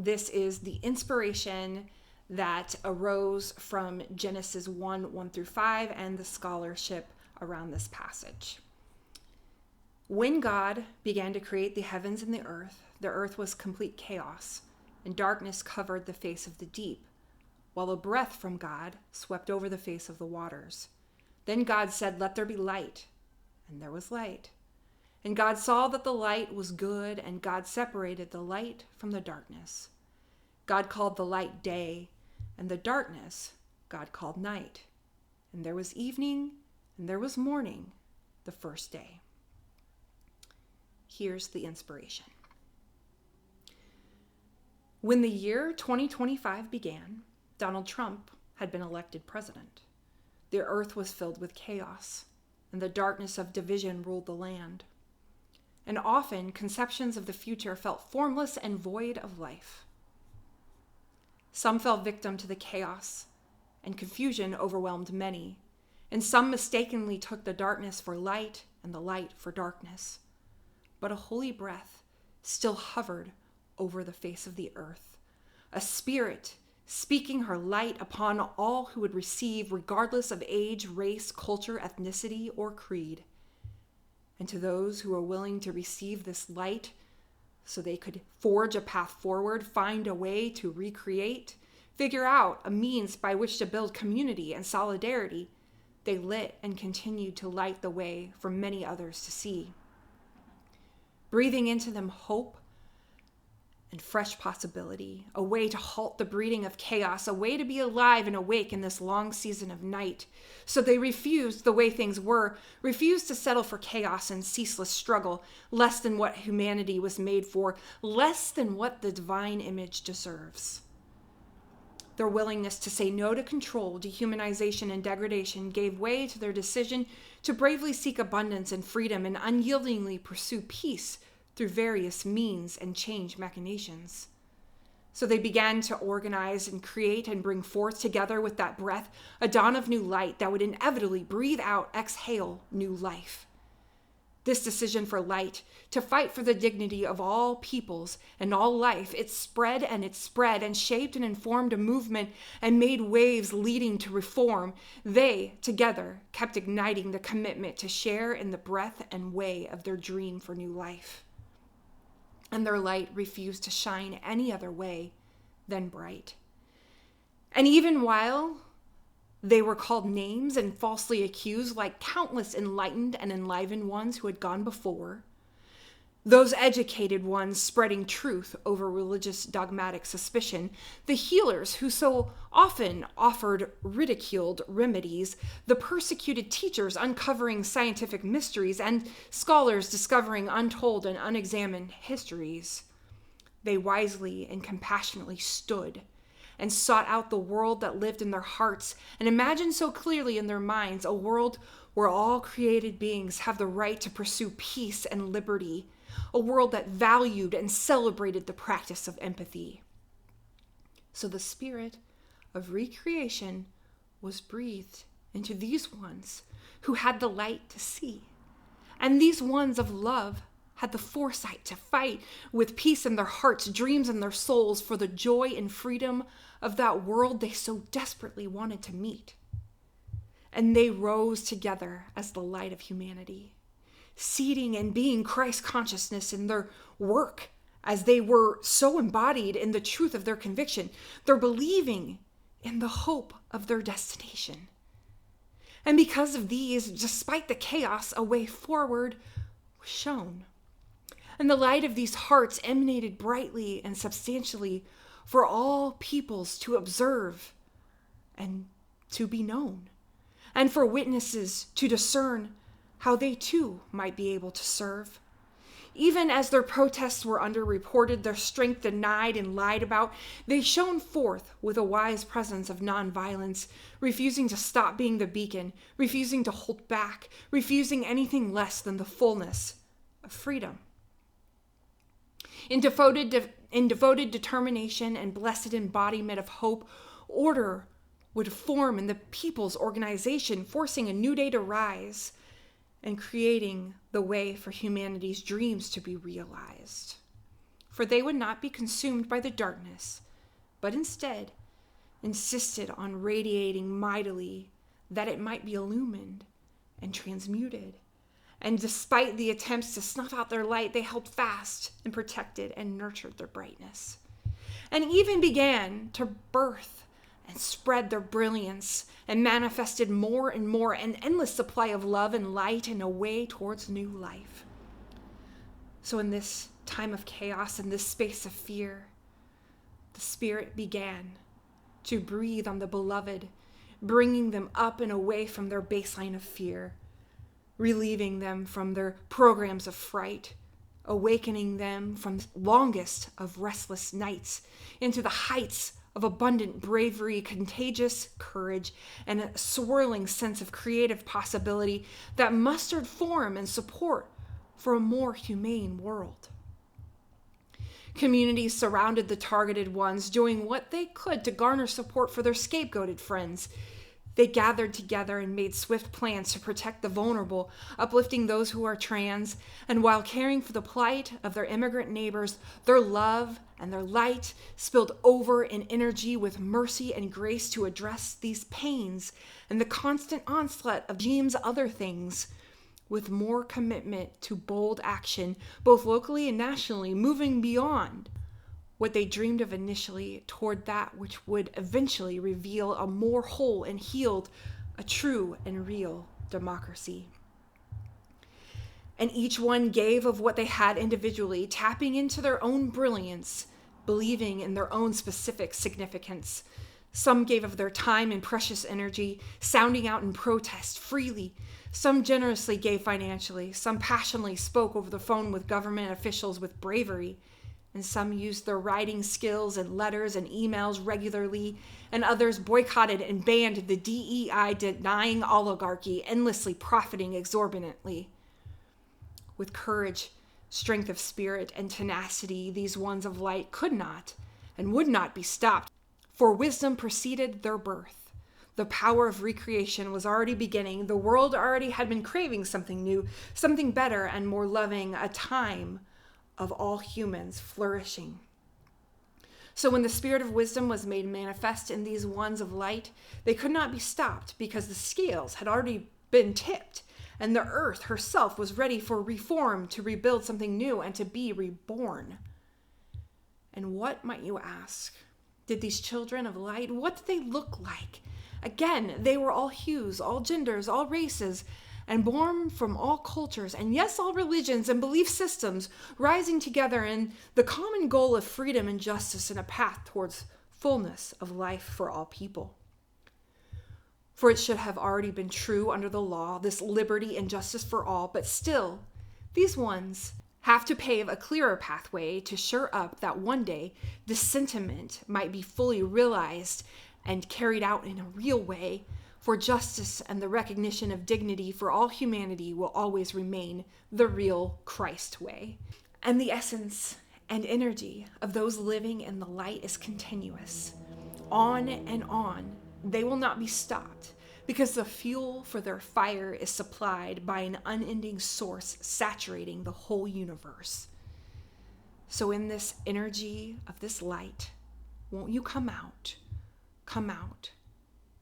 This is the inspiration that arose from Genesis 1:1-5, and the scholarship around this passage. When God began to create the heavens and the earth was complete chaos, and darkness covered the face of the deep, while a breath from God swept over the face of the waters. Then God said, "Let there be light," and there was light. And God saw that the light was good, and God separated the light from the darkness. God called the light day, and the darkness God called night. And there was evening, and there was morning, the first day. Here's the inspiration. When the year 2025 began, Donald Trump had been elected president. The earth was filled with chaos, and the darkness of division ruled the land. And often, conceptions of the future felt formless and void of life. Some fell victim to the chaos, and confusion overwhelmed many, and some mistakenly took the darkness for light and the light for darkness. But a holy breath still hovered over the face of the earth, a spirit speaking her light upon all who would receive, regardless of age, race, culture, ethnicity, or creed. And to those who are willing to receive this light so they could forge a path forward, find a way to recreate, figure out a means by which to build community and solidarity, they lit and continued to light the way for many others to see. Breathing into them hope and fresh possibility, a way to halt the breeding of chaos, a way to be alive and awake in this long season of night. So they refused the way things were, refused to settle for chaos and ceaseless struggle, less than what humanity was made for, less than what the divine image deserves. Their willingness to say no to control, dehumanization, and degradation gave way to their decision to bravely seek abundance and freedom and unyieldingly pursue peace through various means and change machinations. So they began to organize and create and bring forth together with that breath a dawn of new light that would inevitably breathe out, exhale new life. This decision for light, to fight for the dignity of all peoples and all life, it spread and shaped and informed a movement and made waves leading to reform. They, together, kept igniting the commitment to share in the breath and way of their dream for new life. And their light refused to shine any other way than bright. And even while they were called names and falsely accused, like countless enlightened and enlivened ones who had gone before, those educated ones spreading truth over religious dogmatic suspicion, the healers who so often offered ridiculed remedies, the persecuted teachers uncovering scientific mysteries, and scholars discovering untold and unexamined histories, they wisely and compassionately stood and sought out the world that lived in their hearts and imagined so clearly in their minds a world where all created beings have the right to pursue peace and liberty, a world that valued and celebrated the practice of empathy. So the spirit of recreation was breathed into these ones who had the light to see. And these ones of love had the foresight to fight with peace in their hearts, dreams in their souls for the joy and freedom of that world they so desperately wanted to meet. And they rose together as the light of humanity, seeding and being Christ consciousness in their work as they were so embodied in the truth of their conviction. They're believing in the hope of their destination. And because of these, despite the chaos, a way forward was shown. And the light of these hearts emanated brightly and substantially for all peoples to observe and to be known, and for witnesses to discern how they too might be able to serve. Even as their protests were underreported, their strength denied and lied about, they shone forth with a wise presence of nonviolence, refusing to stop being the beacon, refusing to hold back, refusing anything less than the fullness of freedom. In devoted determination and blessed embodiment of hope, order would form in the people's organization, forcing a new day to rise and creating the way for humanity's dreams to be realized. for they would not be consumed by the darkness, but instead insisted on radiating mightily that it might be illumined and transmuted. And despite the attempts to snuff out their light, they held fast and protected and nurtured their brightness, and even began to birth and spread their brilliance and manifested more and more an endless supply of love and light and a way towards new life. So in this time of chaos, in this space of fear, the Spirit began to breathe on the beloved, bringing them up and away from their baseline of fear, relieving them from their programs of fright, awakening them from the longest of restless nights into the heights of abundant bravery, contagious courage, and a swirling sense of creative possibility that mustered form and support for a more humane world. Communities surrounded the targeted ones, doing what they could to garner support for their scapegoated friends. They gathered together and made swift plans to protect the vulnerable, uplifting those who are trans, and while caring for the plight of their immigrant neighbors, their love and their light spilled over in energy with mercy and grace to address these pains and the constant onslaught of regimes' other things, with more commitment to bold action, both locally and nationally, moving beyond what they dreamed of initially toward that which would eventually reveal a more whole and healed, a true and real democracy. And each one gave of what they had individually, tapping into their own brilliance, believing in their own specific significance. Some gave of their time and precious energy, sounding out in protest freely. Some generously gave financially. Some passionately spoke over the phone with government officials with bravery. And some used their writing skills and letters and emails regularly. And others boycotted and banned the DEI-denying oligarchy, endlessly profiting exorbitantly. With courage, strength of spirit, and tenacity, these ones of light could not and would not be stopped. For wisdom preceded their birth. The power of recreation was already beginning. The world already had been craving something new, something better and more loving, a time of all humans flourishing. So when the spirit of wisdom was made manifest in these ones of light, they could not be stopped because the scales had already been tipped, and the earth herself was ready for reform, to rebuild something new and to be reborn. And what, might you ask, did these children of light, what did they look like? Again, they were all hues, all genders, all races, and born from all cultures, and yes, all religions and belief systems, rising together in the common goal of freedom and justice and a path towards fullness of life for all people. For it should have already been true under the law, this liberty and justice for all, but still, these ones have to pave a clearer pathway to sure up that one day this sentiment might be fully realized and carried out in a real way, for justice and the recognition of dignity for all humanity will always remain the real Christ way. And the essence and energy of those living in the light is continuous. On and on, they will not be stopped, because the fuel for their fire is supplied by an unending source saturating the whole universe. So in this energy of this light, won't you come out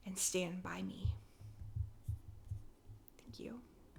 and stand by me?